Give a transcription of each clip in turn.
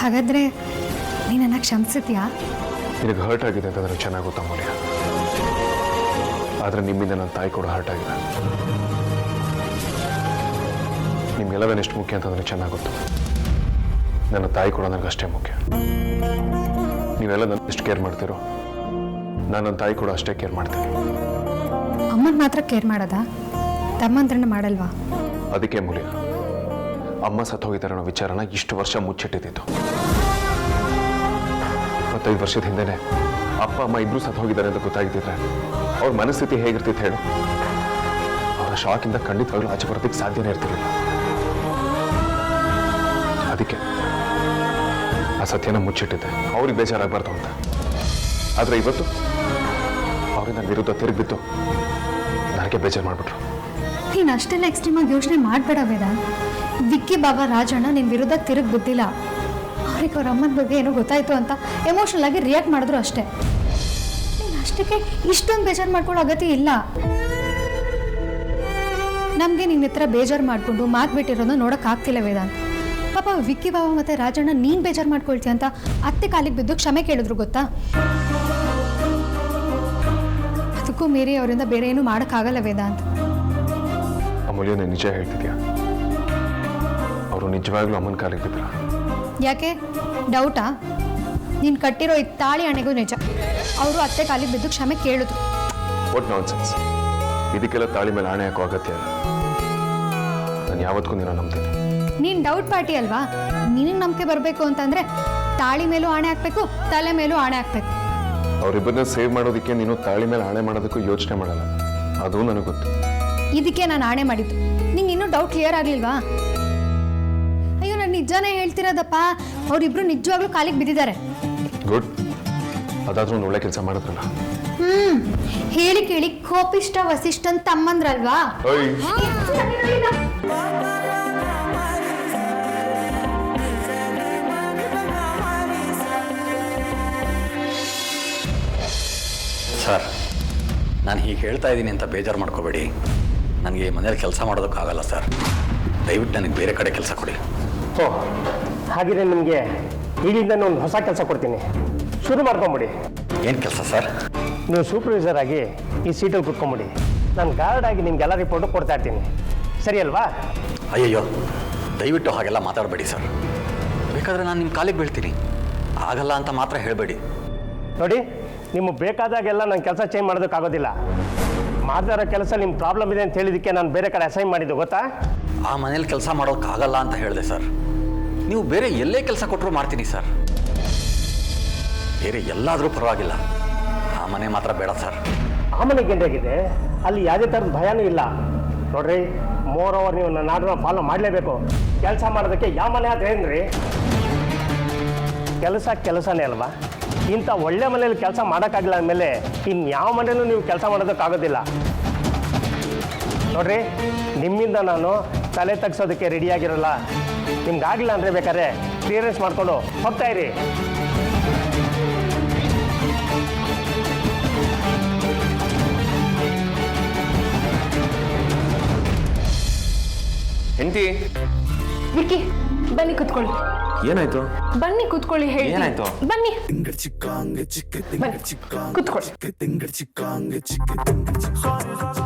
ಹಾಗಾದ್ರೆ ನೀನನ್ನ ಕ್ಷಮಿಸಿದ್ಯಾ? ನಿನಗೆ ಹರ್ಟ್ ಆಗಿದೆ ಅಂತಂದ್ರೆ ಚೆನ್ನಾಗಿ ಗೊತ್ತಾ ಮೌಲ್ಯ. ಆದರೆ ನಿಮ್ಮಿಂದ ನನ್ನ ತಾಯಿ ಕೂಡ ಹರ್ಟ್ ಆಗಿದೆ. ನಿಮ್ಗೆಲ್ಲವೇನು ಎಷ್ಟು ಮುಖ್ಯ ಅಂತಂದ್ರೆ ಚೆನ್ನಾಗಿ ಗೊತ್ತು. ನನ್ನ ತಾಯಿ ಕೂಡ ನನಗಷ್ಟೇ ಮುಖ್ಯ. ನೀವೆಲ್ಲ ನನ್ನ ಎಷ್ಟು ಕೇರ್ ಮಾಡ್ತೀರೋ ನಾನು ನನ್ನ ತಾಯಿ ಕೂಡ ಅಷ್ಟೇ ಕೇರ್ ಮಾಡ್ತೀನಿ. ಅಮ್ಮನ ಮಾತ್ರ ಕೇರ್ ಮಾಡೋದಾ? ತಮ್ಮಂದ್ರನ್ನ ಮಾಡಲ್ವಾ? ಅದಕ್ಕೆ ಮೌಲ್ಯ ಅಮ್ಮ ಸತ್ತೋಗಿದ್ದಾರೆ ಅನ್ನೋ ವಿಚಾರನ ಇಷ್ಟು ವರ್ಷ ಮುಚ್ಚಿಟ್ಟಿದ್ದು. 25 ವರ್ಷದ ಹಿಂದೆನೆ ಅಪ್ಪ ಅಮ್ಮ ಇಬ್ರು ಸತ್ತೋಗಿದ್ದಾರೆ ಅಂತ ಗೊತ್ತಾಗಿದ್ದಿದ್ರೆ ಅವ್ರ ಮನಸ್ಥಿತಿ ಹೇಗಿರ್ತಿತ್ತು ಹೇಳು? ಅವರ ಶಾಕಿಂದ ಖಂಡಿತವಾಗ್ಲೂ ಆಚೆ ಬರೋದಕ್ಕೆ ಸಾಧ್ಯನೇ ಇರ್ತಿರಲಿಲ್ಲ. ಅದಕ್ಕೆ ಆ ಸತ್ಯನ ಮುಚ್ಚಿಟ್ಟಿದ್ದೆ, ಅವ್ರಿಗೆ ಬೇಜಾರಾಗಬಾರ್ದು ಅಂತ. ಆದರೆ ಇವತ್ತು ಅವ್ರಿಗೆ ನನ್ನ ವಿರುದ್ಧ ತಿರುಗಿಬಿದ್ದು ನನಗೆ ಬೇಜಾರು ಮಾಡಿಬಿಟ್ರು. ನೀನು ಅಷ್ಟೆಲ್ಲ ಎಕ್ಸ್ಟ್ರೀಮ್ ಆಗಿ ಯೋಚನೆ ಮಾಡಬೇಡ ವೇದಾಂತ್. ವಿಕ್ಕಿ ಬಾಬಾ ರಾಜಣ್ಣ ನಿನ್ನ ವಿರುದ್ಧ ತಿರುಗಿ ಬಿದ್ದಿಲ್ಲ. ಅವ್ರಿಗೆ ಅವ್ರ ಅಮ್ಮನ ಬಗ್ಗೆ ಏನೋ ಗೊತ್ತಾಯ್ತು ಅಂತ ಎಮೋಷನಲ್ ಆಗಿ ರಿಯಾಕ್ಟ್ ಮಾಡಿದ್ರು ಅಷ್ಟೇ. ನೀನು ಅಷ್ಟಕ್ಕೆ ಇಷ್ಟೊಂದು ಬೇಜಾರು ಮಾಡ್ಕೊಳ್ಳೋ ಅಗತ್ಯ ಇಲ್ಲ. ನಮಗೆ ನಿನ್ನ ಹತ್ರ ಬೇಜಾರು ಮಾಡಿಕೊಂಡು ಮಾತು ಬಿಟ್ಟಿರೋದು ನೋಡೋಕ್ಕಾಗ್ತಿಲ್ಲ ವೇದಾಂತ್. ಪಾಪ ವಿಕ್ಕಿ ಬಾಬಾ ಮತ್ತು ರಾಜಣ್ಣ ನೀನು ಬೇಜಾರು ಮಾಡ್ಕೊಳ್ತೀಯ ಅಂತ ಅತ್ತೆ ಕಾಲಿಗೆ ಬಿದ್ದು ಕ್ಷಮೆ ಕೇಳಿದ್ರು ಗೊತ್ತಾ? ಅದಕ್ಕೂ ಮೀರಿ ಅವರಿಂದ ಬೇರೆ ಏನೂ ಮಾಡೋಕ್ಕಾಗಲ್ಲ ವೇದಾಂತ್. ಅಮೂಲ್ಯ ನೀನು ನಿಜ ಹೇಳ್ತಿದ್ಯಾ? ಅವರು ನಿಜವಾಗ್ಲೂ ಅಮ್ಮನ ಕಾಲಿಗೆ ಬಿದ್ರ? ಯಾಕೆ ಡೌಟಾ? ನೀನು ಕಟ್ಟಿರೋ ಈ ತಾಳಿ ಹಣೆಗೂ ನಿಜ. ಅವರು ಅತ್ತೆ ಕಾಲಿಗೆ ಬಿದ್ದು ಕ್ಷಮೆ ಕೇಳಿದ್ರು. What nonsense! ಇದಕ್ಕೆಲ್ಲ ತಾಳಿ ಮೇಲೆ ಆಣೆ ಹಾಕೋ ಅಗತ್ಯ ಇಲ್ಲ. ನಾನು ಯಾವತ್ತಿಗೂ ನೀನು ನಂಬ್ತೀನಿ. ನೀನು ಡೌಟ್ ಪಾರ್ಟಿ ಅಲ್ವಾ? ನಿನಗೆ ನಂಬಿಕೆ ಬರಬೇಕು ಅಂತಂದ್ರೆ ತಾಳಿ ಮೇಲೂ ಆಣೆ ಹಾಕ್ಬೇಕು, ತಲೆ ಮೇಲೂ ಆಣೆ ಹಾಕ್ಬೇಕು. ಅವರಿಬ್ಬರನ್ನ ಸೇವ್ ಮಾಡೋದಕ್ಕೆ ನೀನು ತಾಳಿ ಮೇಲೆ ಆಣೆ ಮಾಡೋದಕ್ಕೂ ಯೋಚನೆ ಮಾಡಲ್ಲ, ಅದು ನನಗೆ ಗೊತ್ತು. ಇದಕ್ಕೆ ನಾನು ಆಣೆ ಮಾಡಿದ್ದು. ನಿಂಗೆ ಇನ್ನೂ ಡೌಟ್ ಕ್ಲಿಯರ್ ಆಗಲಿಲ್ವಾ? ಅಯ್ಯೋ ನಾನು ನಿಜಾನೇ ಹೇಳ್ತಿರೋದಪ್ಪ. ಅವರಿಬ್ರು ನಿಜವಾಗ್ಲೂ ಕಾಲಿಗೆ ಬಿದ್ದಿದ್ದಾರೆ. ಗುಡ್. ಅದಾದ್ರೂ ಒಂದು ಒಳ್ಳೆ ಕೆಲಸ ಮಾಡಿದ್ರಲ್ಲ. ಹೇಳಿ ಕೇಳಿ ಕೋಪಿಷ್ಟ ವಸಿಷ್ಠನ್ ತಮ್ಮಂದ್ರಲ್ವಾ? ಸರ್, ನಾನು ಹೀಗೆ ಹೇಳ್ತಾ ಇದ್ದೀನಿ ಅಂತ ಬೇಜಾರು ಮಾಡ್ಕೋಬೇಡಿ. ನನಗೆ ಮನೇಲಿ ಕೆಲಸ ಮಾಡೋದಕ್ಕಾಗಲ್ಲ ಸರ್. ದಯವಿಟ್ಟು ನನಗೆ ಬೇರೆ ಕಡೆ ಕೆಲಸ ಕೊಡಿ. ಓಹ್, ಹಾಗಿದ್ರೆ ನಿಮಗೆ ಈಗಿಂದ ಒಂದು ಹೊಸ ಕೆಲಸ ಕೊಡ್ತೀನಿ, ಶುರು ಮಾಡ್ಕೊಂಬಿಡಿ. ಏನು ಕೆಲಸ ಸರ್? ನೀವು ಸೂಪರ್ವೈಸರ್ ಆಗಿ ಈ ಸೀಟಲ್ಲಿ ಕುತ್ಕೊಂಬಿಡಿ. ನಾನು ಗಾರ್ಡ್ ಆಗಿ ನಿಮಗೆಲ್ಲ ರಿಪೋರ್ಟು ಕೊಡ್ತಾ ಇರ್ತೀನಿ, ಸರಿ ಅಲ್ವಾ? ಅಯ್ಯಯ್ಯೋ, ದಯವಿಟ್ಟು ಹಾಗೆಲ್ಲ ಮಾತಾಡಬೇಡಿ ಸರ್. ಬೇಕಾದರೆ ನಾನು ನಿಮ್ಮ ಕಾಲಿಗೆ ಬೀಳ್ತೀನಿ. ಆಗಲ್ಲ ಅಂತ ಮಾತ್ರ ಹೇಳಬೇಡಿ. ನೋಡಿ, ನಿಮಗೆ ಬೇಕಾದಾಗೆಲ್ಲ ನಾನು ಕೆಲಸ ಚೇಂಜ್ ಮಾಡೋದಕ್ಕಾಗೋದಿಲ್ಲ. ಮಾಡ್ತಾ ಇರೋ ಕೆಲಸ ನಿಮ್ಮ ಪ್ರಾಬ್ಲಮ್ ಇದೆ ಅಂತ ಹೇಳಿದ್ದಕ್ಕೆ ನಾನು ಬೇರೆ ಕಡೆ ಅಸೈನ್ ಮಾಡಿದ್ದು ಗೊತ್ತಾ? ಆ ಮನೇಲಿ ಕೆಲಸ ಮಾಡೋಕ್ಕಾಗಲ್ಲ ಅಂತ ಹೇಳಿದೆ ಸರ್. ನೀವು ಬೇರೆ ಎಲ್ಲೇ ಕೆಲಸ ಕೊಟ್ಟರು ಮಾಡ್ತೀನಿ ಸರ್. ಬೇರೆ ಎಲ್ಲಾದರೂ ಪರವಾಗಿಲ್ಲ, ಆ ಮನೆ ಮಾತ್ರ ಬೇಡ ಸರ್. ಆ ಮನೆಗೆ ಗಂಡಾಗಿದೆ, ಅಲ್ಲಿ ಯಾವುದೇ ಥರದ ಭಯನೂ ಇಲ್ಲ. ನೋಡ್ರಿ, ಮೋರ್ ಓವರ್ ನೀವು ನನ್ನ ಆರ್ಡರ್ನ ಫಾಲೋ ಮಾಡಲೇಬೇಕು. ಕೆಲಸ ಮಾಡೋದಕ್ಕೆ ಯಾವ ಮನೆ ಆದ್ರೆ ಏನ್ರಿ? ಕೆಲಸನೇ ಅಲ್ವಾ? ಇಂಥ ಒಳ್ಳೆ ಮನೇಲಿ ಕೆಲಸ ಮಾಡೋಕ್ಕಾಗಿಲ್ಲ ಅಂದಮೇಲೆ ಇನ್ಯಾವ ಮನೇಲೂ ನೀವು ಕೆಲಸ ಮಾಡೋದಕ್ಕಾಗೋದಿಲ್ಲ. ನೋಡ್ರಿ, ನಿಮ್ಮಿಂದ ನಾನು ತಲೆ ತಗ್ಸೋದಕ್ಕೆ ರೆಡಿಯಾಗಿರೋಲ್ಲ. ನಿಮ್ಗಾಗಿಲ್ಲ ಅಂದರೆ ಬೇಕಾದ್ರೆ ಕ್ಲಿಯರೆನ್ಸ್ ಮಾಡಿಕೊಂಡು ಹೋಗ್ತಾ ಇರಿ. ಹೆಂಡತಿ ವಿಕ್ಕಿ, ಬನ್ನಿ ಕುತ್ಕೊಳ್ಳಿ. ಏನಾಯ್ತು? ಬನ್ನಿ ಕುತ್ಕೊಳ್ಳಿ. ಹೇಳಿ ಏನಾಯ್ತು? ಬನ್ನಿ ಕುತ್ಕೊಳ್ಳಿ.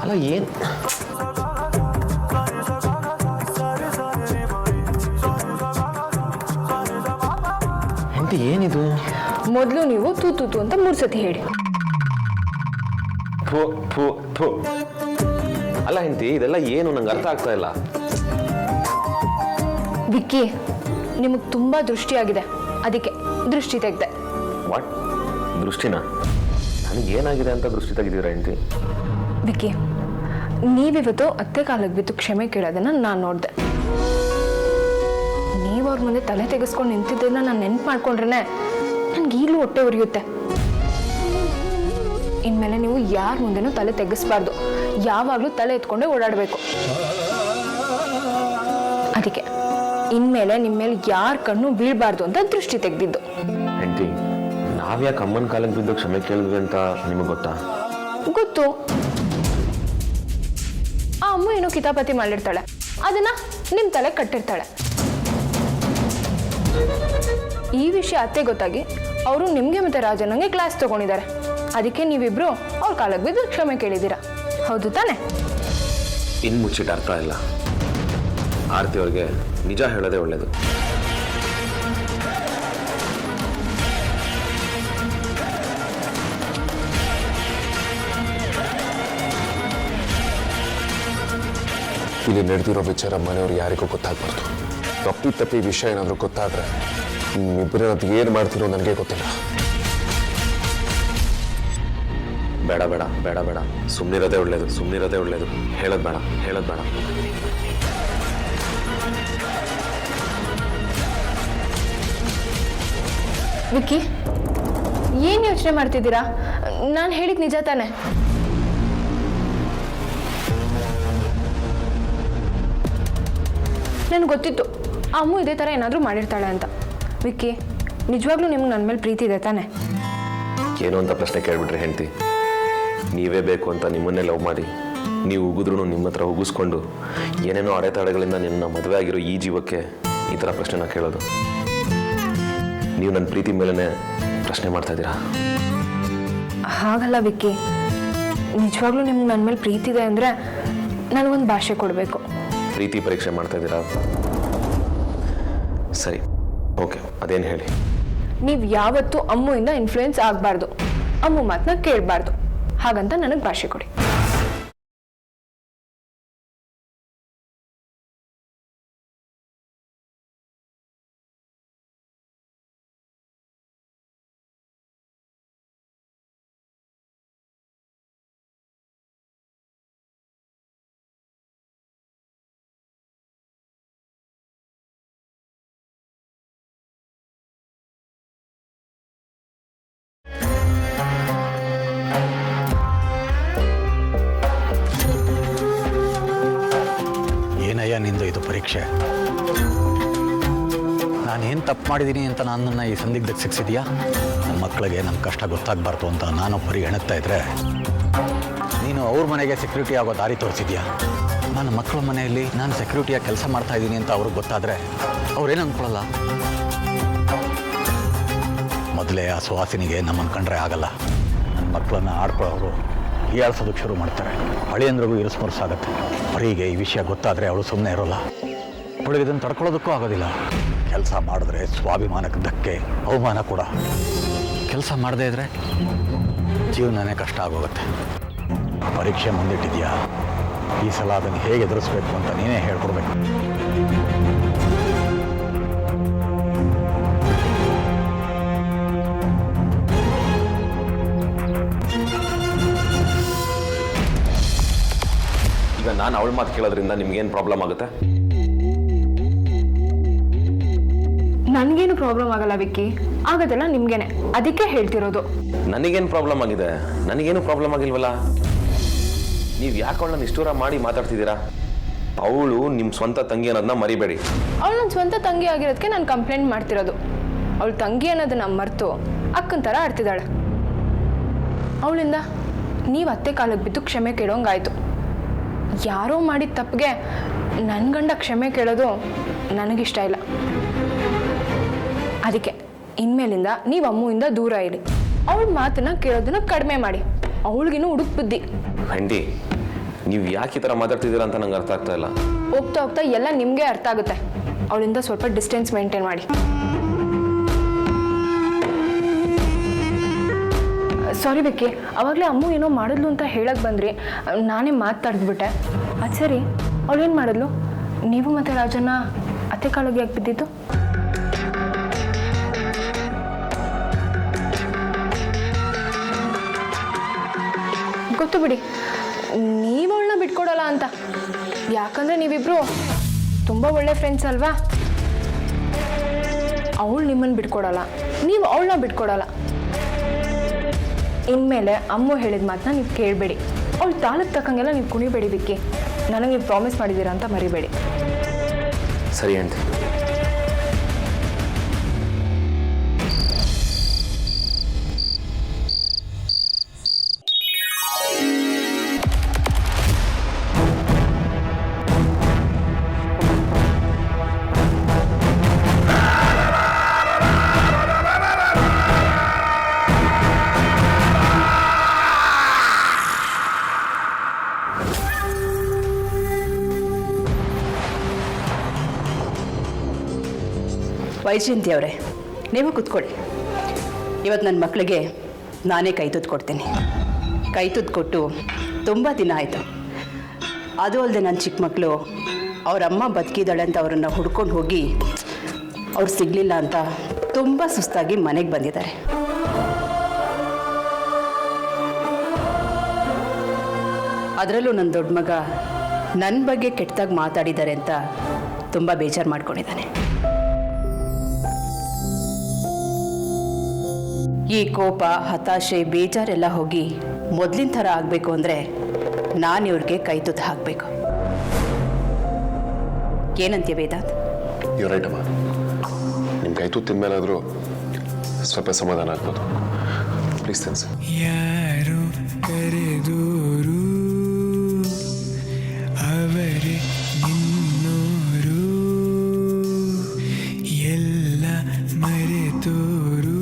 ಅಲ್ಲ, ಏನು ಹೆಂಡತಿ ಏನಿದು? ಮೊದಲು ನೀವು ತೂ ತೂ ಅಂತ 3 ಸತಿ ಹೇಳಿ. ಅಲ್ಲ ಹೆಂಡತಿ, ಇದೆಲ್ಲ ಏನು ನಂಗೆ ಅರ್ಥ ಆಗ್ತಾ ಇಲ್ಲ. ವಿಕ್ಕಿ, ನಿಮಗೆ ತುಂಬ ದೃಷ್ಟಿಯಾಗಿದೆ, ಅದಕ್ಕೆ ದೃಷ್ಟಿ ತೆಗೆದೆ. ವಾಟ್? ದೃಷ್ಟಿನ? ನನಗೇನಾಗಿದೆ ಅಂತ ದೃಷ್ಟಿ ತೆಗೆದಿದ್ದೀರಾ ಹೆಂಡತಿ? ವಿಕ್ಕಿ, ನೀವಿವತ್ತು ಅತ್ತೆ ಕಾಲಿಗೆ ಬಿದ್ದು ಕ್ಷಮೆ ಕೇಳೋದನ್ನ ನಾನು ನೋಡಿದೆ. ನೀವು ಅವ್ರ ಮುಂದೆ ತಲೆ ತೆಗೆಸ್ಕೊಂಡು ನಿಂತಿದ್ದನ್ನ ನಾನು ನೆನ್ಪು ಮಾಡ್ಕೊಂಡ್ರೆ ನನಗೆ ಈಗಲೂ ಹೊಟ್ಟೆ ಉರಿಯುತ್ತೆ. ಇನ್ಮೇಲೆ ನೀವು ಯಾರ ಮುಂದೆನೂ ತಲೆ ತೆಗೆಸ್ಬಾರ್ದು, ಯಾವಾಗಲೂ ತಲೆ ಎತ್ಕೊಂಡೇ ಓಡಾಡಬೇಕು. ಅದಕ್ಕೆ ಇನ್ಮೇಲೆ ನಿಮ್ಮ ಮೇಲೆ ಯಾರ ಕಣ್ಣು ಬೀಳಬಾರ್ದು ಅಂತ ದೃಷ್ಟಿ ತೆಗೆದಿದ್ದು. ಹೆಂಡತಿ, ನಾವ್ಯಾಕೆ ಅಮ್ಮನ ಕಾಲಿಗೆ ಬಿದ್ದು ಕ್ಷಮೆ ಕೇಳಿದ್ವಿ ಅಂತ ನಿಮಗೆ ಗೊತ್ತಾ? ಗೊತ್ತು. ಆ ಅಮ್ಮ ಏನೋ ಕಿತಾಪತಿ ಮಾಡಿರ್ತಾಳೆ, ಅದನ್ನ ನಿಮ್ಮ ತಲೆ ಕಟ್ಟಿರ್ತಾಳೆ. ಈ ವಿಷಯ ಅತ್ತೆ ಗೊತ್ತಾಗಿ ಅವರು ನಿಮಗೆ ಮತ್ತೆ ರಾಜನಂಗೆ ಕ್ಲಾಸ್ ತಗೊಂಡಿದ್ದಾರೆ. ಅದಕ್ಕೆ ನೀವಿಬ್ರು ಅವ್ರ ಕಾಲಿಗೆ ಬಿದ್ದು ಕ್ಷಮೆ ಕೇಳಿದ್ದೀರಾ, ಹೌದು ತಾನೆ? ಇನ್ನು ಮುಚ್ಚಿಟ್ಟು ಅರ್ಥ ಇಲ್ಲ. ಆರತಿ ಅವ್ರಿಗೆ ನಿಜ ಹೇಳೋದೇ ಒಳ್ಳೇದು. ಇಲ್ಲಿ ನಡೆದಿರೋ ವಿಚಾರ ಮನೆಯವ್ರು ಯಾರಿಗೂ ಗೊತ್ತಾಗಬಾರ್ದು. ತಪ್ಪಿ ವಿಷಯ ಏನಾದರೂ ಗೊತ್ತಾದ್ರೆ ನಿಮ್ಮಿಬ್ಬರೇ ಅದು ಏನು ಮಾಡ್ತೀರೋ ನನಗೆ ಗೊತ್ತಿಲ್ಲ. ಬೇಡ ಬೇಡ ಬೇಡ ಬೇಡ, ಸುಮ್ಮನಿರೋದೇ ಒಳ್ಳೇದು, ಸುಮ್ಮನಿರೋದೇ ಒಳ್ಳೇದು. ಹೇಳೋದು ಬೇಡ, ಹೇಳೋದು ಬೇಡ. ವಿಕ್ಕಿ, ಏನು ಯೋಚನೆ ಮಾಡ್ತಿದ್ದೀರಾ? ನಾನು ಹೇಳಿದ ನಿಜ ತಾನೆ? ನನಗೆ ಗೊತ್ತಿತ್ತು ಅಮ್ಮು ಇದೇ ಥರ ಏನಾದರೂ ಮಾಡಿರ್ತಾಳೆ ಅಂತ. ವಿಕ್ಕಿ, ನಿಜವಾಗ್ಲೂ ನಿಮ್ಗೆ ನನ್ನ ಮೇಲೆ ಪ್ರೀತಿ ಇದೆ ತಾನೆ? ಏನು ಅಂತ ಪ್ರಶ್ನೆ ಕೇಳ್ಬಿಟ್ರಿ ಹೆಂಡತಿ. ನೀವೇ ಬೇಕು ಅಂತ ನಿಮ್ಮನ್ನೇ ಲವ್ ಮಾಡಿ ನೀವು ಉಗಿದ್ರೂ ನಿಮ್ಮ ಹತ್ರ ಉಗಿಸ್ಕೊಂಡು ಏನೇನೋ ಅಡೆತಡೆಗಳಿಂದ ನಿನ್ನ ಮದುವೆ ಆಗಿರೋ ಈ ಜೀವಕ್ಕೆ ಈ ಥರ ಪ್ರಶ್ನೆನ ಕೇಳೋದು. ನೀವು ನನ್ನ ಪ್ರೀತಿ ಮೇಲೇ ಪ್ರಶ್ನೆ ಮಾಡ್ತಾ ಇದ್ದೀರಾ? ಹಾಗಲ್ಲ ವಿಕ್ಕಿ, ನಿಜವಾಗ್ಲೂ ನಿಮ್ಗೆ ನನ್ನ ಮೇಲೆ ಪ್ರೀತಿ ಇದೆ ಅಂದರೆ ನನಗೊಂದು ಭಾಷೆ ಕೊಡಬೇಕು. ಪ್ರೀತಿ ಪರೀಕ್ಷೆ ಮಾಡ್ತಾ ಇದ್ದೀರಾ? ಸರಿ, ಓಕೆ, ಅದೇನು ಹೇಳಿ. ನೀವು ಯಾವತ್ತೂ ಅಮ್ಮುವಿಂದ ಇನ್ಫ್ಲೂಯೆನ್ಸ್ ಆಗಬಾರ್ದು, ಅಮ್ಮು ಮಾತನ್ನ ಕೇಳಬಾರ್ದು, ಹಾಗಂತ ನನಗೆ ಭಾಷೆ ಕೊಡಿ. ಏನಯ್ಯ ನಿಂದು ಇದು ಪರೀಕ್ಷೆ? ನಾನೇನು ತಪ್ಪು ಮಾಡಿದ್ದೀನಿ ಅಂತ ನನ್ನನ್ನು ಈ ಸಂದಿಗ್ಧಕ್ಕೆ ಸಿಕ್ಸಿದ್ಯಾ? ನಮ್ಮ ಮಕ್ಕಳಿಗೆ ನಮ್ಮ ಕಷ್ಟ ಗೊತ್ತಾಗಬಾರ್ದು ಅಂತ ನಾನು ಪರಿಗಣಿಸ್ತಾ ಇದ್ರೆ ನೀನು ಅವ್ರ ಮನೆಗೆ ಸೆಕ್ಯೂರಿಟಿ ಆಗೋ ದಾರಿ ತೋರಿಸಿದ್ಯಾ? ನನ್ನ ಮಕ್ಕಳ ಮನೆಯಲ್ಲಿ ನಾನು ಸೆಕ್ಯೂರಿಟಿಯಾಗಿ ಕೆಲಸ ಮಾಡ್ತಾ ಇದ್ದೀನಿ ಅಂತ ಅವ್ರಿಗೆ ಗೊತ್ತಾದರೆ ಅವ್ರೇನು ಅಂದ್ಕೊಳ್ಳಲ್ಲ. ಮೊದಲೇ ಆ ಸುವಾಸಿನಿಗೆ ನಮ್ಮನ್ನು ಕಂಡ್ರೆ ಆಗಲ್ಲ. ನನ್ನ ಮಕ್ಕಳನ್ನು ಆಡ್ಕೊಳ್ಳೋರು ಹೀಯಾಳ್ಸೋದಕ್ಕೆ ಶುರು ಮಾಡ್ತಾರೆ. ಅಳಿಯಂದ್ರಿಗೂ ಇರಿಸ್ಮರ್ಸಾಗತ್ತೆ. ಅವರಿಗೆ ಈ ವಿಷಯ ಗೊತ್ತಾದರೆ ಅವಳು ಸುಮ್ಮನೆ ಇರೋಲ್ಲ. ಅವಳಿಗೆ ಇದನ್ನು ತಡ್ಕೊಳ್ಳೋದಕ್ಕೂ ಆಗೋದಿಲ್ಲ. ಕೆಲಸ ಮಾಡಿದ್ರೆ ಸ್ವಾಭಿಮಾನಕ್ಕೆ ಧಕ್ಕೆ, ಅವಮಾನ ಕೂಡ. ಕೆಲಸ ಮಾಡದೇ ಇದ್ರೆ ಜೀವನನೇ ಕಷ್ಟ ಆಗೋಗುತ್ತೆ. ಪರೀಕ್ಷೆ ಮುಂದಿಟ್ಟಿದ್ಯಾ, ಈ ಸಲ ಅದನ್ನು ಹೇಗೆ ಎದುರಿಸ್ಬೇಕು ಅಂತ ನೀನೇ ಹೇಳ್ಕೊಡ್ಬೇಕು. ಈಗ ನಾನು ಅವಳ ಮಾತು ಕೇಳೋದ್ರಿಂದ ನಿಮ್ಗೇನು ಪ್ರಾಬ್ಲಮ್ ಆಗುತ್ತೆ? ನನಗೇನು ಪ್ರಾಬ್ಲಮ್ ಆಗಲ್ಲ ವಿಕ್ಕಿ, ಆಗೋದಲ್ಲ ನಿಮ್ಗೇನೆ, ಅದಕ್ಕೆ ಹೇಳ್ತಿರೋದು. ನನಗೇನು ಪ್ರಾಬ್ಲಮ್ ಆಗಿದೆ? ನನಗೇನು ಪ್ರಾಬ್ಲಮ್ ಆಗಿಲ್ವಲ್ಲ. ನೀವು ಯಾಕೆ ಅವಳನ್ನ ಇಷ್ಟೂರ ಮಾಡಿ ಮಾತಾಡ್ತಿದ್ದೀರಾ? ಅವಳು ನಿಮ್ಮ ಸ್ವಂತ ತಂಗಿ ಅನ್ನೋದನ್ನ ಮರಿಬೇಡಿ. ಅವಳು ನನ್ನ ಸ್ವಂತ ತಂಗಿ ಆಗಿರೋದಕ್ಕೆ ನಾನು ಕಂಪ್ಲೇಂಟ್ ಮಾಡ್ತಿರೋದು. ಅವಳು ತಂಗಿ ಅನ್ನೋದನ್ನ ಮರೆತು ಅಕ್ಕನ ಥರ ಆಡ್ತಿದ್ದಾಳೆ. ಅವಳಿಂದ ನೀವು ಅತ್ತೆ ಕಾಲಿಗೆ ಬಿದ್ದು ಕ್ಷಮೆ ಕೇಳೋಂಗಾಯ್ತು. ಯಾರೋ ಮಾಡಿದ ತಪ್ಪಿಗೆ ನನ್ನ ಗಂಡ ಕ್ಷಮೆ ಕೇಳೋದು ನನಗಿಷ್ಟ ಇಲ್ಲ. ಅದಕ್ಕೆ ಇನ್ಮೇಲಿಂದ ನೀವು ಅಮ್ಮುವಿಂದ ದೂರ ಇರಿ. ಅವಳ ಮಾತನ್ನ ಕೇಳೋದನ್ನ ಕಡಿಮೆ ಮಾಡಿ. ಅವಳಿಗಿನ್ನೂ ಹುಡುಕ್ ಬುದ್ಧಿ. ಹೆಂಡಿ, ನೀವು ಯಾಕೆ ಈ ಥರ ಮಾತಾಡ್ತಿದ್ದೀರಾ ಅಂತ ನಂಗೆ ಅರ್ಥ ಆಗ್ತಾ ಇಲ್ಲ. ಹೋಗ್ತಾ ಹೋಗ್ತಾ ಎಲ್ಲ ನಿಮಗೆ ಅರ್ಥ ಆಗುತ್ತೆ. ಅವಳಿಂದ ಸ್ವಲ್ಪ ಡಿಸ್ಟೆನ್ಸ್ ಮೇಂಟೈನ್ ಮಾಡಿ. ಸಾರಿ ವಿಕ್ಕಿ, ಅವಾಗಲೇ ಅಮ್ಮು ಏನೋ ಮಾಡಿದ್ಲು ಅಂತ ಹೇಳಕ್ಕೆ ಬಂದ್ರಿ, ನಾನೇ ಮಾತಾಡಿದ್ಬಿಟ್ಟೆ. ಅದು ಸರಿ, ಅವಳೇನು ಮಾಡಿದ್ಲು? ನೀವು ಮತ್ತು ರಾಜನ ಅತ್ತೆ ಕಾಲಿಗೆ ಯಾಕೆ ಬಿದ್ದಿತ್ತು? ಗೊತ್ತು ಬಿಡಿ, ನೀವು ಅವಳನ್ನ ಬಿಟ್ಕೊಡಲ್ಲ ಅಂತ. ಯಾಕಂದರೆ ನೀವಿಬ್ಬರು ತುಂಬ ಒಳ್ಳೆ ಫ್ರೆಂಡ್ಸ್ ಅಲ್ವಾ? ಅವಳು ನಿಮ್ಮನ್ನು ಬಿಟ್ಕೊಡಲ್ಲ, ನೀವು ಅವಳನ್ನ ಬಿಟ್ಕೊಡಲ್ಲ. ಇನ್ಮೇಲೆ ಅಮ್ಮ ಹೇಳಿದ ಮಾತನ್ನ ನೀವು ಕೇಳಬೇಡಿ. ಅವಳು ತಾಳಕ್ಕೆ ತಕ್ಕಂಗೆಲ್ಲ ನೀವು ಕುಣಿಬೇಡಿ ವಿಕ್ಕಿ. ನನಗೆ ನೀವು ಪ್ರಾಮಿಸ್ ಮಾಡಿದ್ದೀರಾ ಅಂತ ಮರಿಬೇಡಿ. ಸರಿ ಆಂಟಿ. ವೈಜಯಂತಿ ಅವರೇ, ನೀವು ಕೂತ್ಕೊಳ್ಳಿ. ಇವತ್ತು ನನ್ನ ಮಕ್ಕಳಿಗೆ ನಾನೇ ಕೈ ತುತ್ತು ಕೊಡ್ತೀನಿ. ಕೈ ತುತ್ತು ಕೊಟ್ಟು ತುಂಬ ದಿನ ಆಯಿತು. ಅದು ಅಲ್ಲದೆ ನನ್ನ ಚಿಕ್ಕ ಮಕ್ಕಳು ಅವರಮ್ಮ ಬದುಕಿದ್ದಾಳೆ ಅಂತ ಅವರನ್ನು ಹುಡ್ಕೊಂಡು ಹೋಗಿ ಅವ್ರು ಸಿಗಲಿಲ್ಲ ಅಂತ ತುಂಬ ಸುಸ್ತಾಗಿ ಮನೆಗೆ ಬಂದಿದ್ದಾರೆ. ಅದರಲ್ಲೂ ನನ್ನ ದೊಡ್ಡ ಮಗ ನನ್ನ ಬಗ್ಗೆ ಕೆಟ್ಟದಾಗಿ ಮಾತಾಡಿದ್ದಾರೆ ಅಂತ ತುಂಬ ಬೇಜಾರು ಮಾಡ್ಕೊಂಡಿದ್ದಾನೆ. ಈ ಕೋಪ, ಹತಾಶೆ, ಬೇಜಾರೆಲ್ಲ ಹೋಗಿ ಮೊದಲಿನ ಥರ ಆಗಬೇಕು ಅಂದರೆ ನಾನು ಇವ್ರಿಗೆ ಕೈ ತುತ್ತು ಹಾಕಬೇಕು. ಏನಂತೀಯ ವೇದಾಂತ್? ಯು ರೈಟ್ ಅಮ್ಮ. ನಿಮ್ಮ ಕೈ ತುತ್ತು ತಿಂದಮೇಲಾದರೂ ಸ್ವಲ್ಪ ಸಮಾಧಾನ ಆಗ್ಬೋದು. Please thanks. ಯಾರು ಕರೆದೋರು ಅವರೇ ನಿನ್ನೋರು, ಎಲ್ಲ ಮರೆತೋರು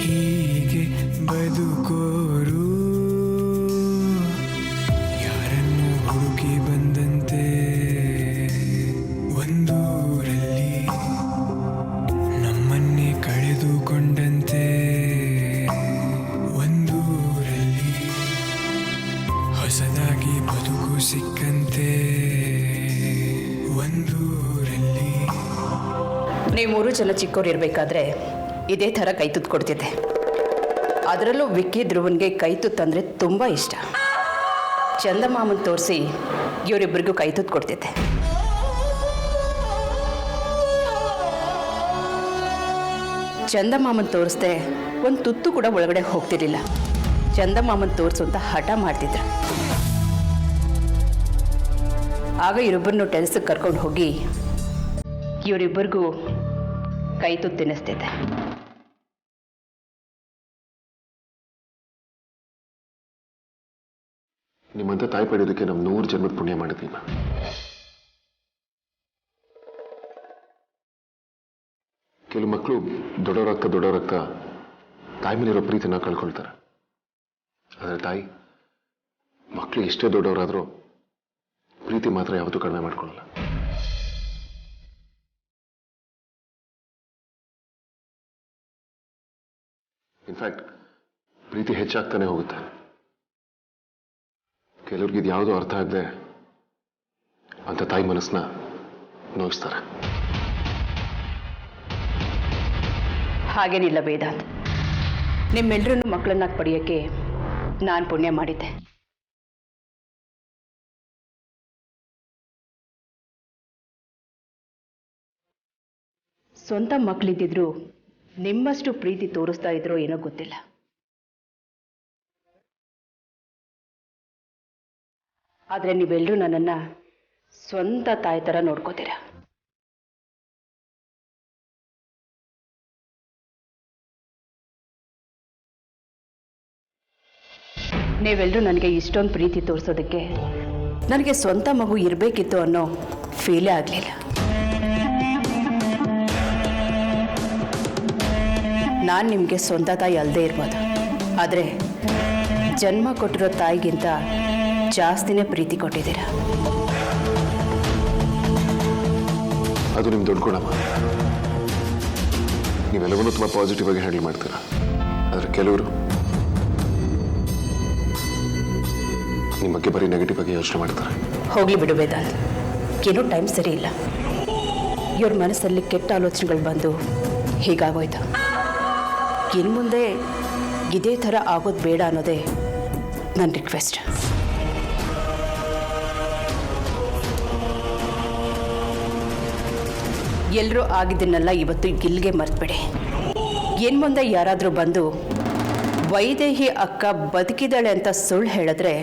ಹೀಗೆ ಬದುಕೋರು. ಯಾರನ್ನು ಹುಡುಕಿ ಬಂದಂತೆ ಒಂದೂರಲ್ಲಿ ನಮ್ಮನ್ನೇ ಕಳೆದುಕೊಂಡಂತೆ, ಒಂದೂರಲ್ಲಿ ಹೊಸದಾಗಿ ಬದುಕು ಸಿಕ್ಕಂತೆ, ಒಂದೂರಲ್ಲಿ. ನೀವು 3 ಜನ ಚಿಕ್ಕವ್ರು ಇರಬೇಕಾದ್ರೆ ಇದೇ ಥರ ಕೈ ತುತ್ತು ಕೊಡ್ತಿದ್ದೆ. ಅದರಲ್ಲೂ ವಿಕ್ಕಿ ಧ್ರುವನ್ಗೆ ಕೈ ತುತ್ತು ಅಂದರೆ ತುಂಬ ಇಷ್ಟ. ಚಂದಮಾಮನ್ ತೋರಿಸಿ ಇವರಿಬ್ಬರಿಗೂ ಕೈ ತುತ್ತು ಕೊಡ್ತಿದ್ದೆ. ಚಂದಮಾಮನ್ ತೋರಿಸ್ದೆ ಒಂದು ತುತ್ತು ಕೂಡ ಒಳಗಡೆ ಹೋಗ್ತಿರ್ಲಿಲ್ಲ. ಚಂದಮಾಮನ್ ತೋರಿಸು ಅಂತ ಹಠ ಮಾಡ್ತಿದ್ರು. ಆಗ ಇವರಿಬ್ಬರನ್ನು ಟೆರೆಸ್ಗೆ ಕರ್ಕೊಂಡು ಹೋಗಿ ಇವರಿಬ್ಬರಿಗೂ ಕೈ ತುತ್ತು ತಿನ್ನಿಸ್ತಿದ್ದೆ. ನಿಮ್ಮಂತ ತಾಯಿ ಪಡೆಯೋದಕ್ಕೆ ನಾವು 100 ಜನ್ಮದ ಪುಣ್ಯ ಮಾಡಿದ್ದೀವಿ. ಕೆಲವು ಮಕ್ಕಳು ದೊಡ್ಡವರಾಗ್ತಾ ತಾಯಿ ಮೇಲಿರೋ ಪ್ರೀತಿನ ಕಳ್ಕೊಳ್ತಾರೆ. ಆದರೆ ತಾಯಿ ಮಕ್ಕಳು ಎಷ್ಟೇ ದೊಡ್ಡವರಾದರೂ ಪ್ರೀತಿ ಮಾತ್ರ ಯಾವತ್ತೂ ಕಡಿಮೆ ಮಾಡ್ಕೊಳ್ಳಲ್ಲ. ಇನ್ಫ್ಯಾಕ್ಟ್ ಪ್ರೀತಿ ಹೆಚ್ಚಾಗ್ತಾನೆ ಹೋಗುತ್ತೆ. ಕೆಲವ್ರಿಗೆ ಇದು ಯಾವುದೋ ಅರ್ಥ ಆಗದೆ ಅಂತ ತಾಯಿ ಮನಸ್ಸನ್ನ ನೋಯಿಸ್ತಾರೆ. ಹಾಗೇನಿಲ್ಲ ವೇದಾಂತ್, ನಿಮ್ಮೆಲ್ಲರನ್ನು ಮಕ್ಕಳನ್ನ ಪಡೆಯೋಕ್ಕೆ ನಾನು ಪುಣ್ಯ ಮಾಡಿದ್ದೆ. ಸ್ವಂತ ಮಕ್ಕಳಿದ್ದಿದ್ರು ನಿಮ್ಮಷ್ಟು ಪ್ರೀತಿ ತೋರಿಸ್ತಾ ಇದ್ರೋ ಏನೋ ಗೊತ್ತಿಲ್ಲ. ಆದರೆ ನೀವೆಲ್ಲರೂ ನನ್ನನ್ನು ಸ್ವಂತ ತಾಯಿ ಥರ ನೋಡ್ಕೋತೀರ. ನೀವೆಲ್ಲರೂ ನನಗೆ ಇಷ್ಟೊಂದು ಪ್ರೀತಿ ತೋರಿಸೋದಕ್ಕೆ ನನಗೆ ಸ್ವಂತ ಮಗು ಇರಬೇಕಿತ್ತು ಅನ್ನೋ ಫೀಲೇ ಆಗಲಿಲ್ಲ. ನಾನು ನಿಮಗೆ ಸ್ವಂತ ತಾಯಿ ಅಲ್ಲದೆ ಇರ್ಬೋದು, ಆದರೆ ಜನ್ಮ ಕೊಟ್ಟಿರೋ ತಾಯಿಗಿಂತ ಜಾಸ್ತಿನೇ ಪ್ರೀತಿ ಕೊಟ್ಟಿದ್ದೀರಾ. ಅದು ನಿಮ್ಮ ದೊಡ್ಡ ಗುಣಮ್ಮ. ನೀವೆಲ್ಲವನ್ನೂ ತುಂಬ ಪಾಸಿಟಿವ್ ಆಗಿ ಹ್ಯಾಂಡಲ್ ಮಾಡ್ತೀರಾ. ಆದರೆ ಕೆಲವರು ನಿಮ್ಮ ಬಗ್ಗೆ ಬರೀ ನೆಗೆಟಿವ್ ಆಗಿ ಯೋಚನೆ ಮಾಡ್ತಾರೆ. ಹೋಗಲಿ ಬಿಡು ವೇದಾಂತ್, ಏನೋ ಟೈಮ್ ಸರಿ ಇಲ್ಲ. ಇವ್ರ ಮನಸ್ಸಲ್ಲಿ ಕೆಟ್ಟ ಆಲೋಚನೆಗಳು ಬಂದು ಹೀಗಾಗೋಯ್ತು. ಇನ್ನು ಮುಂದೆ ಇದೇ ಥರ ಆಗೋದು ಬೇಡ ಅನ್ನೋದೇ ನನ್ನ ರಿಕ್ವೆಸ್ಟ್. ಎಲ್ಲರೂ ಆಗಿದ್ದನ್ನೆಲ್ಲ ಇವತ್ತು ಗಿಲ್ಗೆ ಮರ್ತ್ಬಿಡಿ. ಇನ್ನು ಮುಂದೆ ಯಾರಾದರೂ ಬಂದು ವೈದೇಹಿ ಅಕ್ಕ ಬದುಕಿದಾಳೆ ಅಂತ ಸುಳ್ಳು ಹೇಳಿದ್ರೆ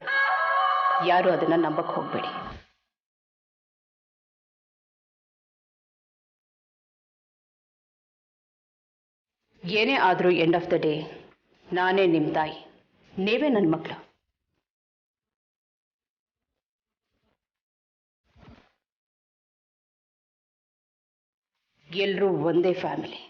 ಯಾರು ಅದನ್ನ ನಂಬಕ್ಕೆ ಹೋಗ್ಬೇಡಿ. ಏನೇ ಆದರೂ ಎಂಡ್ ಆಫ್ ದ ಡೇ ನಾನೇ ನಿಮ್ಮ ತಾಯಿ, ನೀವೇ ನನ್ನ ಮಕ್ಕಳು. ಎಲ್ಲರೂ ಒಂದೇ ಫ್ಯಾಮಿಲಿ.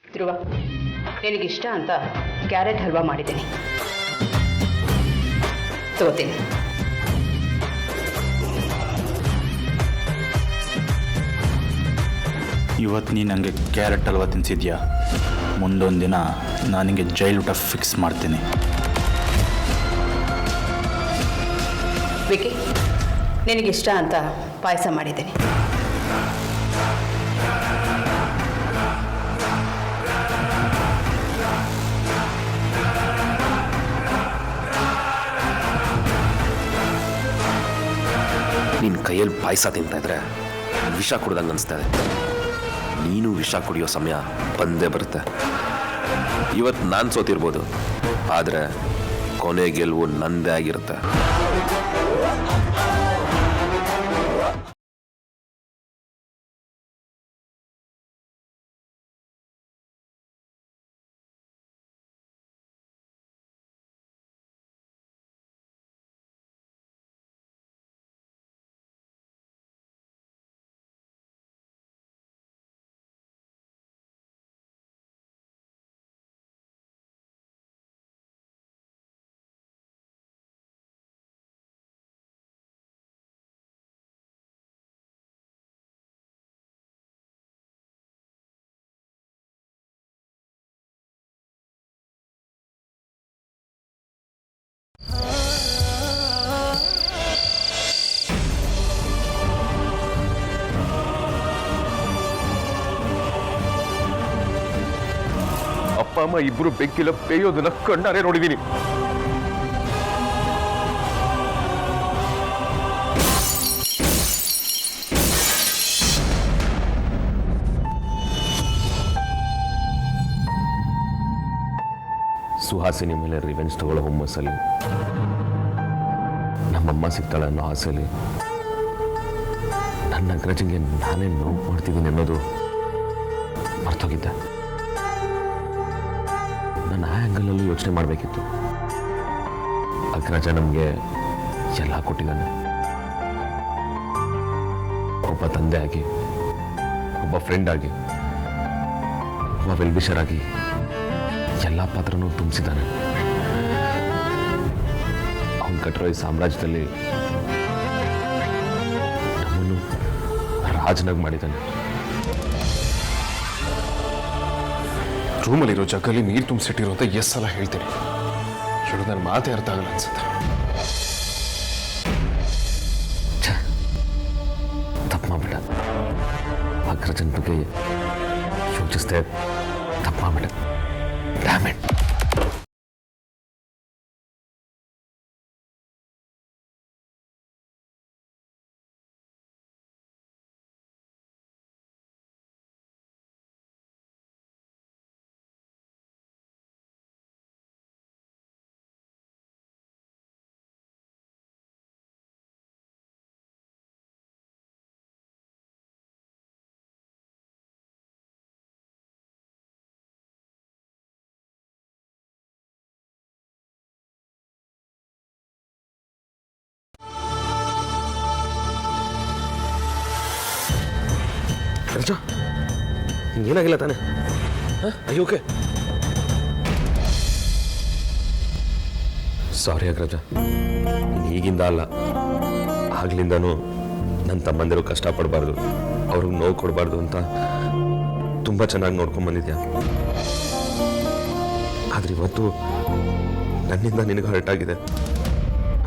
ಧ್ರುವ, ನಿನಗಿಷ್ಟ ಅಂತ ಕ್ಯಾರೆಟ್ ಹಲ್ವಾ ಮಾಡಿದ್ದೀನಿ, ತಗೋತೀನಿ. ಇವತ್ತು ನೀನು ನನಗೆ ಕ್ಯಾರೆಟ್ ಹಲ್ವಾ ತಿನ್ನಿಸಿದ್ಯಾ, ಮುಂದೊಂದು ದಿನ ನಾನು ನಿಮಗೆ ಜೈಲ್ ಊಟ ಫಿಕ್ಸ್ ಮಾಡ್ತೀನಿ. ವಿಕಿ, ನಿನಗಿಷ್ಟ ಅಂತ ಪಾಯಸ ಮಾಡಿದ್ದೀನಿ. ನಿನ್ನ ಕೈಯಲ್ಲಿ ಪಾಯಸ ತಿಂತಾ ಇದ್ರೆ ವಿಷ ಕುಡ್ದಂಗೆ ಅನಿಸ್ತಾ ಇದೆ. ನೀನು ವಿಷ ಕುಡಿಯೋ ಸಮಯ ಬಂದೇ ಬರುತ್ತೆ. ಇವತ್ತು ನಾನು ಸೋತಿರ್ಬೋದು, ಆದರೆ ಕೊನೆ ಗೆಲುವು ನಂದೇ ಆಗಿರುತ್ತೆ. ಅಪ್ಪ ಅಮ್ಮ ಇಬ್ರು ಬೆಂಕಿಲ ಬೇಯೋದನ್ನ ಕಣ್ಣಾರೆ ನೋಡಿದ್ದೀನಿ. ಸುಹಾಸಿನಿ ಮೇಲೆ ರಿವೆಂಜ್ ತಗೊಳ್ಳೋ ಹುಮ್ಮಸ್ಸಲ್ಲಿ ನಮ್ಮಮ್ಮ ಸಿಗ್ತಾಳೆ ಅನ್ನೋ ಆಸೆಯಲ್ಲಿ ನನ್ನ ಅಗ್ರಜಂಗೆ ನಾನೇ ನೋವು ಮಾಡ್ತಿದ್ದೀನಿ ಅನ್ನೋದು ಮರ್ತೋಗಿದ್ದೆ. ನಾನು ಆ ಆ್ಯಂಗಲಲ್ಲೂ ಯೋಚನೆ ಮಾಡಬೇಕಿತ್ತು. ಅಗ್ರಜ ನಮಗೆ ಎಲ್ಲ ಕೊಟ್ಟಿದ್ದಾನೆ. ಒಬ್ಬ ತಂದೆ ಆಗಿ, ಒಬ್ಬ ಫ್ರೆಂಡ್ ಆಗಿ, ಒಬ್ಬ ವೆಲ್ವಿಷರ್ ಆಗಿ ಎಲ್ಲ ಪಾತ್ರನೂ ತುಂಬಿಸಿದ್ದಾನೆ. ಅವನು ಕಟ್ಟಿರೋ ಈ ಸಾಮ್ರಾಜ್ಯದಲ್ಲಿ ನಮ್ಮನ್ನು ರಾಜನಾಗಿ ಮಾಡಿದ್ದಾನೆ. ರೂಮಲ್ಲಿರೋ ಜಗ್ಗಲ್ಲಿ ನೀರು ತುಂಬಿಸಿಟ್ಟಿರೋ ಅಂತ ಎಷ್ಟು ಸಲ ಹೇಳ್ತೀನಿ, ಹೇಳು ನನ್ನ ಮಾತೇ ಅರ್ಥ ಆಗಲ್ಲ ಅನ್ಸುತ್ತೆ. ತಪ್ಪು ಮಾಡ್ಬಿಟ್ಟ. ಅಗ್ರಜನ ಬಗ್ಗೆ ಯೋಚಿಸ್ದೆ, ತಪ್ಪು ಮಾಡ್ಬಿಟ್ಟ. ಡ್ಯಾಮೆಟ್. ಅಗ್ರಜ, ಏನಾಗಿಲ್ಲ ತಾನೆ? ಅಯ್ಯೋ, ಓಕೆ. ಸಾರಿ ಅಗ್ರಜ, ನೀನು ಈಗಿಂದ ಅಲ್ಲ, ಆಗ್ಲಿಂದನೂ ನನ್ನ ತಮ್ಮಂದಿರು ಕಷ್ಟಪಡಬಾರ್ದು. ಅವ್ರಿಗೆ ನೋವು ಕೊಡಬಾರ್ದು ಅಂತ ತುಂಬ ಚೆನ್ನಾಗಿ ನೋಡ್ಕೊಂಬಂದಿದ್ಯಾ. ಆದರೆ ಇವತ್ತು ನನ್ನಿಂದ ನಿನಗೆ ಹರ್ಟ್ ಆಗಿದೆ.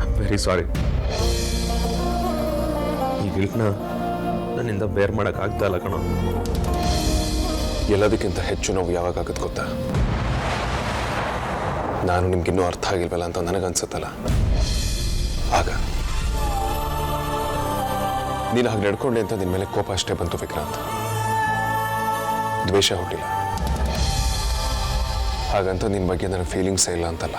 I am very sorry. ಈ ಗಿಲ್ಟ್ನ ನನ್ನಿಂದ ಬೇರ್ ಮಾಡೋಕ್ಕಾಗ್ತಾ ಇಲ್ಲ ಕಣೋ. ಎಲ್ಲದಕ್ಕಿಂತ ಹೆಚ್ಚು ನೋವು ಯಾವಾಗ ಆಗುತ್ತೆ ಗೊತ್ತಾ? ನಾನು ನಿಮ್ಗಿನ್ನೂ ಅರ್ಥ ಆಗಿಲ್ವಲ್ಲ ಅಂತ ನನಗನ್ಸುತ್ತಲ್ಲ, ಆಗ ನೀನು ಹಾಗೆ ನಡ್ಕೊಂಡೆ ಅಂತ ನಿನ್ನ ಮೇಲೆ ಕೋಪ ಅಷ್ಟೇ ಬಂತು ವಿಕ್ರಾಂತ್, ದ್ವೇಷ ಹುಟ್ಟಿಲ್ಲ. ಹಾಗಂತ ನಿನ್ನ ಬಗ್ಗೆ ನನಗೆ ಫೀಲಿಂಗ್ಸೇ ಇಲ್ಲ ಅಂತಲ್ಲ.